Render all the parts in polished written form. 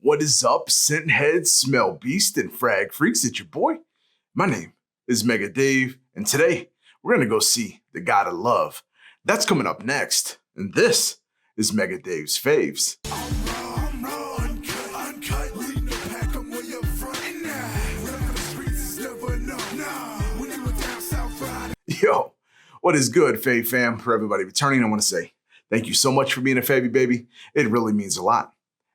What is up, scent heads, smell beast, and frag freaks? It's your boy. My name is Mega Dave, and today we're gonna go see the God of Love. That's coming up next, and this is Mega Dave's Faves. Yo, what is good, Fave fam? For everybody returning, I want to say thank you so much for being a Favy baby. It really means a lot.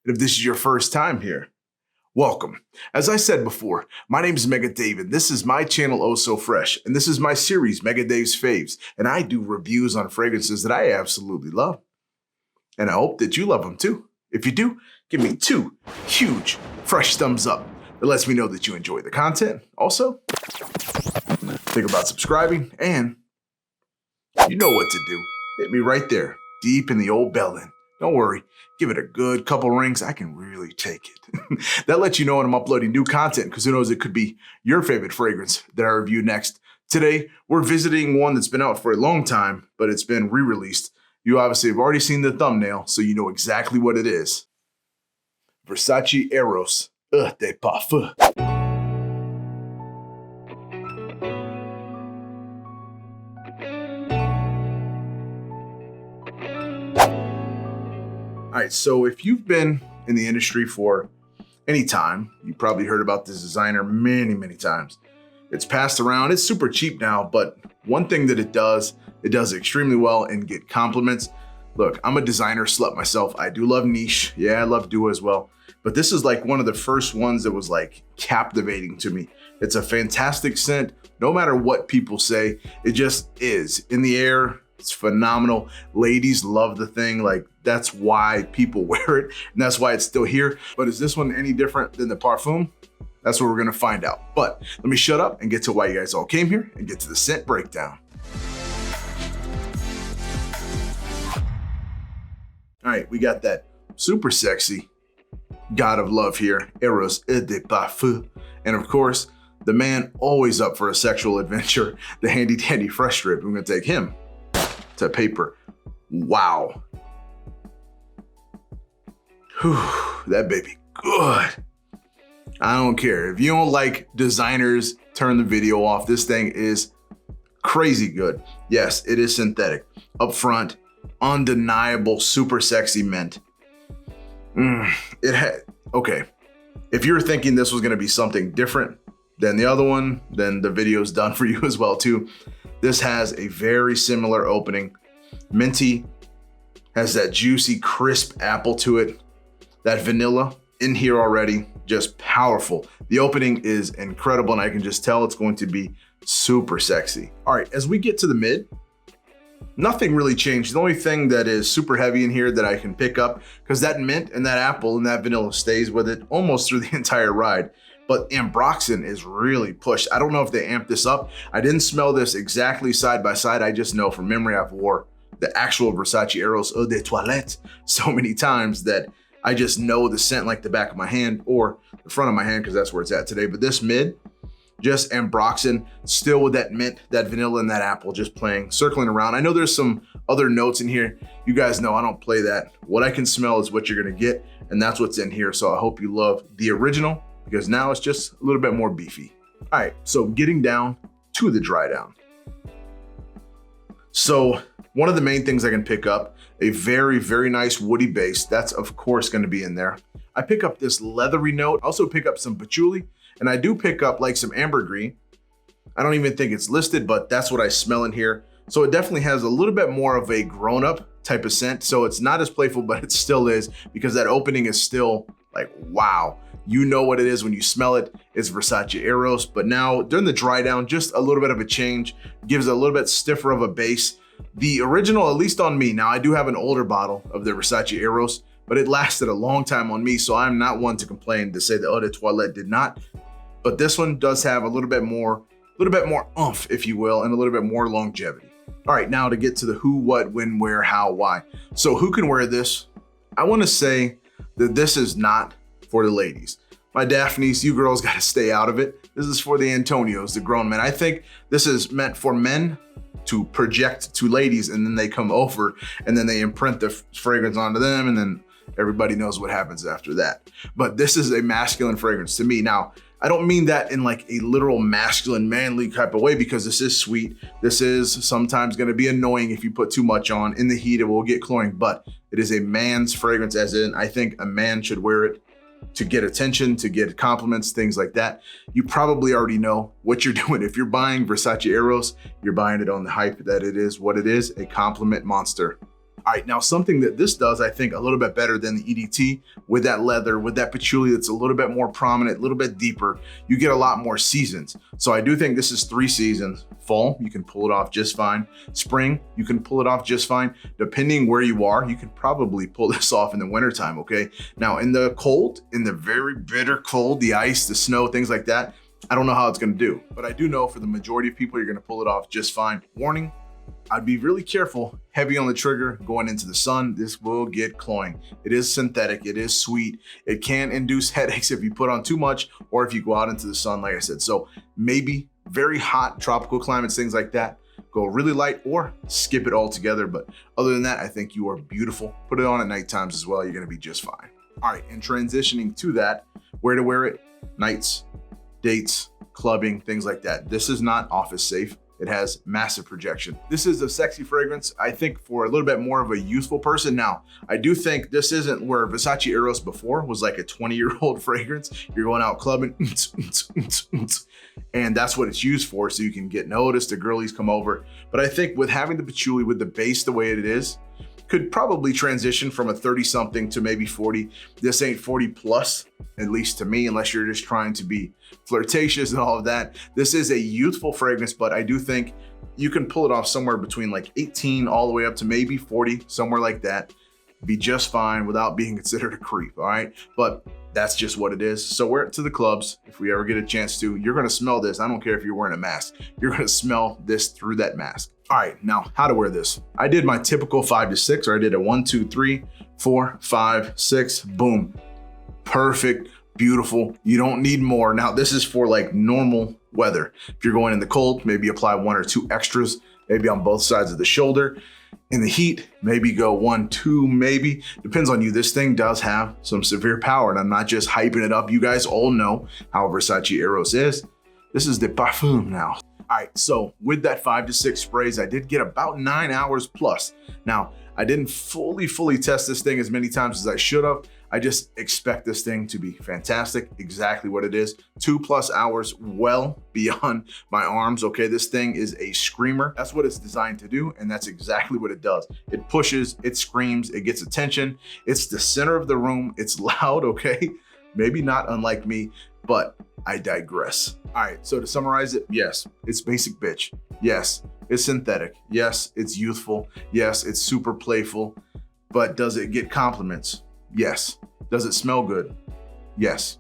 And if this is your first time here, welcome. As I said before, my name is Mega Dave, and this is my channel, Eau So Fraiche, and this is my series, Mega Dave's Faves, and I do reviews on fragrances that I absolutely love. And I hope that you love them too. If you do, give me 2 huge, fresh thumbs up. That lets me know that you enjoy the content. Also, think about subscribing, and you know what to do. Hit me right there, deep in the old bellend. Don't worry, give it a good couple rings. I can really take it. That lets you know when I'm uploading new content, because who knows, it could be your favorite fragrance that I review next. Today, we're visiting one that's been out for a long time, but it's been re-released. You obviously have already seen the thumbnail, so you know exactly what it is. Versace Eros EDP. All right, so if you've been in the industry for any time, you probably heard about this designer many times. It's passed around, it's super cheap now, but one thing that it does extremely well and get compliments. Look, I'm a designer slut myself. I do love niche. Yeah, I love Dua as well. But this is like one of the first ones that was like captivating to me. It's a fantastic scent. No matter what people say, it just is. In the air, it's phenomenal. Ladies love the thing. Like, that's why people wear it, and that's why it's still here. But is this one any different than the Parfum? That's what we're gonna find out. But let me shut up and get to why you guys all came here and get to the scent breakdown. All right, we got that super sexy God of Love here, Eros EDP. And of course, the man always up for a sexual adventure, the handy dandy fresh strip. I'm gonna take him to paper. Wow. Whew, that baby good. I don't care. If you don't like designers, turn the video off. This thing is crazy good. Yes, it is synthetic. Up front, undeniable, super sexy mint. Okay. If you're thinking this was gonna be something different than the other one, then the video's done for you as well too. This has a very similar opening. Minty, has that juicy, crisp apple to it. That vanilla in here already, just powerful. The opening is incredible, and I can just tell it's going to be super sexy. All right, as we get to the mid, nothing really changed. The only thing that is super heavy in here that I can pick up, because that mint and that apple and that vanilla stays with it almost through the entire ride. But ambroxan is really pushed. I don't know if they amped this up. I didn't smell this exactly side by side. I just know from memory I've wore the actual Versace Eros Eau de Toilette so many times that I just know the scent like the back of my hand or the front of my hand, because that's where it's at today. But this mid, just ambroxan, still with that mint, that vanilla, and that apple just playing, circling around. I know there's some other notes in here. You guys know I don't play that. What I can smell is what you're gonna get, and that's what's in here. So I hope you love the original, because now it's just a little bit more beefy. All right, so getting down to the dry down. So one of the main things I can pick up, a very nice woody base. That's of course gonna be in there. I pick up this leathery note. I also pick up some patchouli, and I do pick up like some ambergris. I don't even think it's listed, but that's what I smell in here. So it definitely has a little bit more of a grown-up type of scent. So it's not as playful, but it still is, because that opening is still like, wow. You know what it is when you smell it. It's Versace Eros, but now during the dry down, just a little bit of a change, gives it a little bit stiffer of a base. The original, at least on me, now I do have an older bottle of the Versace Eros, but it lasted a long time on me, so I'm not one to complain to say the Eau de Toilette did not. But this one does have a little bit more oomph, if you will, and a little bit more longevity. All right, now to get to the who, what, when, where, how, why. So who can wear this? I wanna say that this is not for the ladies. My Daphnes, you girls gotta stay out of it. This is for the Antonios, the grown men. I think this is meant for men to project to ladies, and then they come over and then they imprint the fragrance onto them, and then everybody knows what happens after that. But this is a masculine fragrance to me. Now, I don't mean that in like a literal masculine, manly type of way, because this is sweet. This is sometimes going to be annoying if you put too much on. In the heat, it will get cloying, but it is a man's fragrance, as in I think a man should wear it to get attention, to get compliments, things like that. You probably already know what you're doing. If you're buying Versace Eros, you're buying it on the hype that it is what it is, a compliment monster. All right, now something that this does, I think, a little bit better than the EDT, with that leather, with that patchouli that's a little bit more prominent, a little bit deeper, you get a lot more seasons. So I do think this is 3 seasons. Fall, you can pull it off just fine. Spring, you can pull it off just fine. Depending where you are, you can probably pull this off in the wintertime, okay? Now in the cold, in the very bitter cold, the ice, the snow, things like that, I don't know how it's gonna do, but I do know for the majority of people, you're gonna pull it off just fine. Warning, I'd be really careful, heavy on the trigger, going into the sun. This will get cloying. It is synthetic, it is sweet. It can induce headaches if you put on too much or if you go out into the sun, like I said. So maybe very hot tropical climates, things like that, go really light or skip it altogether. But other than that, I think you are beautiful. Put it on at night times as well. You're gonna be just fine. All right, and transitioning to that, where to wear it, nights, dates, clubbing, things like that. This is not office safe. It has massive projection. This is a sexy fragrance, I think, for a little bit more of a youthful person. Now, I do think this isn't where Versace Eros before was like a 20-year-old fragrance. You're going out clubbing, and that's what it's used for, so you can get noticed, the girlies come over. But I think with having the patchouli, with the base the way it is, could probably transition from a 30-something to maybe 40. This ain't 40 plus, at least to me, unless you're just trying to be flirtatious and all of that. This is a youthful fragrance, but I do think you can pull it off somewhere between like 18 all the way up to maybe 40, somewhere like that. Be just fine without being considered a creep, all right? But that's just what it is. So wear it to the clubs if we ever get a chance to. You're gonna smell this. I don't care if you're wearing a mask. You're gonna smell this through that mask. All right, now how to wear this. I did my typical 5 to 6, or I did a 1, 2, 3, 4, 5, 6, boom. Perfect, beautiful. You don't need more. Now this is for like normal weather. If you're going in the cold, maybe apply 1 or 2 extras, maybe on both sides of the shoulder. In the heat, maybe go 1, 2, maybe. Depends on you. This thing does have some severe power, and I'm not just hyping it up. You guys all know how Versace Eros is. This is the parfum now. All right, so with that 5 to 6 sprays, I did get about 9 hours plus. Now, I didn't fully test this thing as many times as I should have. I just expect this thing to be fantastic, exactly what it is. 2+ hours, well beyond my arms, okay? This thing is a screamer. That's what it's designed to do, and that's exactly what it does. It pushes, it screams, it gets attention. It's the center of the room, it's loud, okay? Maybe not unlike me, but I digress. All right, so to summarize it, yes, it's basic bitch. Yes, it's synthetic. Yes, it's youthful. Yes, it's super playful. But does it get compliments? Yes. Does it smell good? Yes.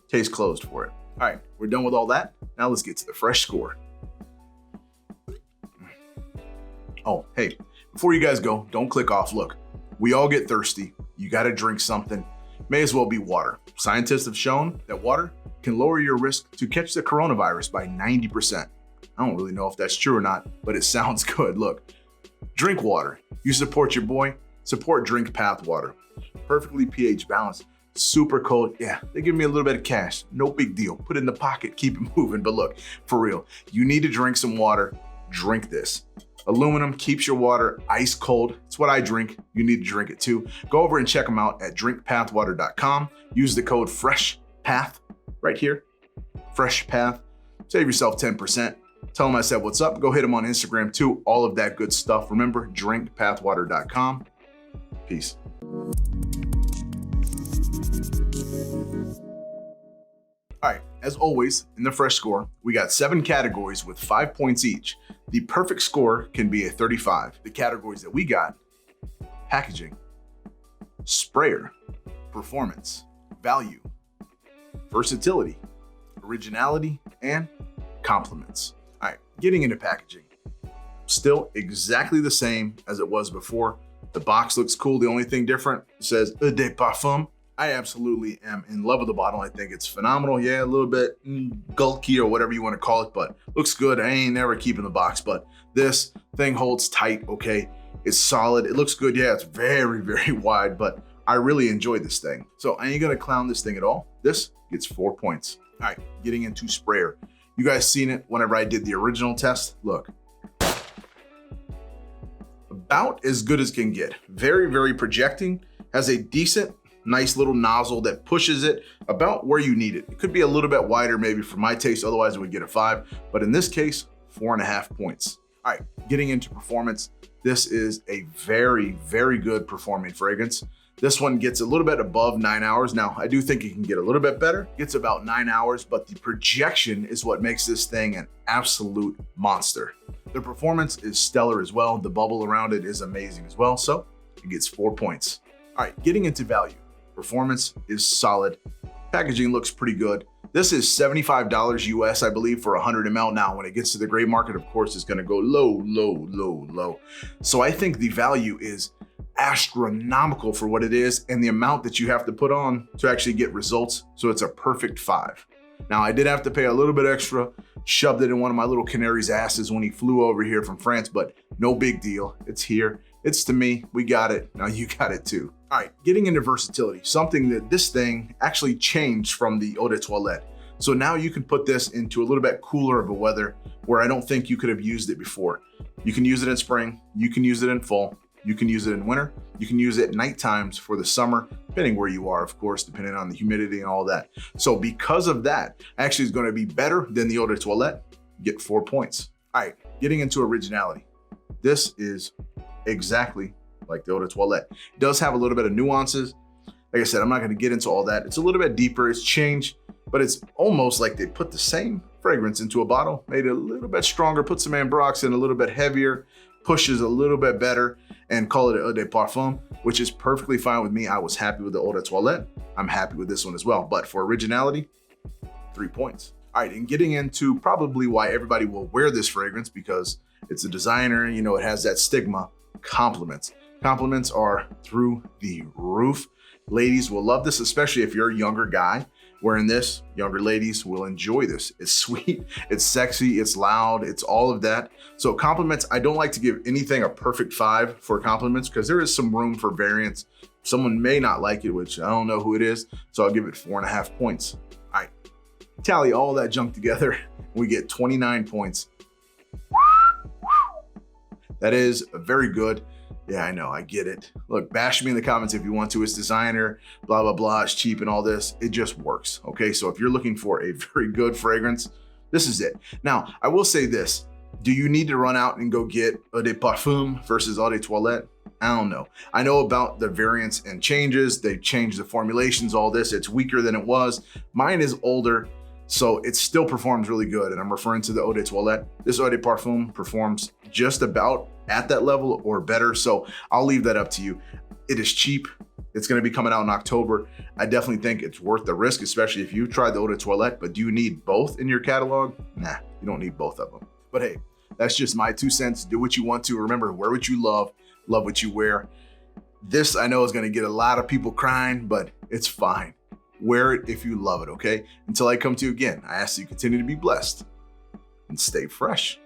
Case closed for it. All right, we're done with all that. Now let's get to the fresh score. Oh, hey, before you guys go, don't click off. Look, we all get thirsty. You gotta drink something. May as well be water. Scientists have shown that water can lower your risk to catch the coronavirus by 90%. I don't really know if that's true or not, but it sounds good. Look, drink water. You support your boy, support Drink Path Water. Perfectly pH balanced, super cold. Yeah, they give me a little bit of cash. No big deal. Put it in the pocket, keep it moving. But look, for real, you need to drink some water. Drink this. Aluminum keeps your water ice cold. It's what I drink. You need to drink it too. Go over and check them out at drinkpathwater.com. Use the code FRESHPATH right here. FreshPath. Save yourself 10%. Tell them I said what's up. Go hit them on Instagram too. All of that good stuff. Remember, drinkpathwater.com. Peace. All right, as always, in the fresh score, we got 7 categories with 5 points each. The perfect score can be a 35. The categories that we got: packaging, sprayer, performance, value, versatility, originality, and compliments. All right, getting into packaging. Still exactly the same as it was before. The box looks cool. The only thing different says Eau de Parfum. I absolutely am in love with the bottle. I think it's phenomenal. Yeah, a little bit gulky or whatever you want to call it, but looks good. I ain't never keeping the box, but this thing holds tight, okay? It's solid. It looks good. Yeah, it's very, very wide, but I really enjoy this thing. So I ain't gonna clown this thing at all. This gets 4 points. All right, getting into sprayer. You guys seen it whenever I did the original test. Look, about as good as can get. Very, very projecting. Has a decent, nice little nozzle that pushes it about where you need it. It could be a little bit wider maybe for my taste, otherwise it would get a 5. But in this case, 4.5 points. All right, getting into performance. This is a very, very good performing fragrance. This one gets a little bit above 9 hours. Now, I do think it can get a little bit better. Gets about 9 hours, but the projection is what makes this thing an absolute monster. The performance is stellar as well. The bubble around it is amazing as well. So it gets 4 points. All right, getting into value. Performance is solid. Packaging looks pretty good. This is $75 US, I believe, for 100 ml. Now, when it gets to the gray market, of course, it's gonna go low, low, low, low. So I think the value is astronomical for what it is and the amount that you have to put on to actually get results. So it's a perfect 5. Now, I did have to pay a little bit extra, shoved it in one of my little canary's asses when he flew over here from France, but no big deal. It's here. It's to me. We got it. Now you got it too. All right, getting into versatility, something that this thing actually changed from the eau de toilette. So now you can put this into a little bit cooler of a weather where I don't think you could have used it before. You can use it in spring. You can use it in fall. You can use it in winter. You can use it night times for the summer, depending where you are, of course, depending on the humidity and all that. So because of that, actually is going to be better than the eau de toilette. Get 4 points. All right, getting into originality. This is exactly like the eau de toilette. It does have a little bit of nuances. Like I said, I'm not going to get into all that. It's a little bit deeper. It's changed, but it's almost like they put the same fragrance into a bottle, made it a little bit stronger, put some ambrox in a little bit heavier, pushes a little bit better, and call it eau de parfum, which is perfectly fine with me. I was happy with the eau de toilette. I'm happy with this one as well. But for originality, 3 points. All right, and getting into probably why everybody will wear this fragrance, because it's a designer, you know, it has that stigma. Compliments. Compliments are through the roof. Ladies will love this, especially if you're a younger guy wearing this. Younger ladies will enjoy this. It's sweet, it's sexy, it's loud, it's all of that. So compliments, I don't like to give anything a perfect 5 for compliments because there is some room for variance. Someone may not like it, which I don't know who it is, so I'll give it 4.5 points. All right, tally all that junk together, we get 29 points. That is very good. Yeah, I know, I get it. Look, bash me in the comments if you want to. It's designer, blah, blah, blah, it's cheap and all this. It just works, okay? So if you're looking for a very good fragrance, this is it. Now, I will say this. Do you need to run out and go get eau de parfum versus eau de toilette? I don't know. I know about the variants and changes. They've changed the formulations, all this. It's weaker than it was. Mine is older, so it still performs really good. And I'm referring to the eau de toilette. This eau de parfum performs just about at that level or better. So I'll leave that up to you. It is cheap. It's going to be coming out in October. I definitely think it's worth the risk, especially if you tried the eau de toilette, but do you need both in your catalog? Nah, you don't need both of them. But hey, that's just my 2 cents. Do what you want to. Remember, wear what you love what you wear. This I know is going to get a lot of people crying, but it's fine. Wear it if you love it, okay? Until I come to you again, I ask you to continue to be blessed and stay fresh.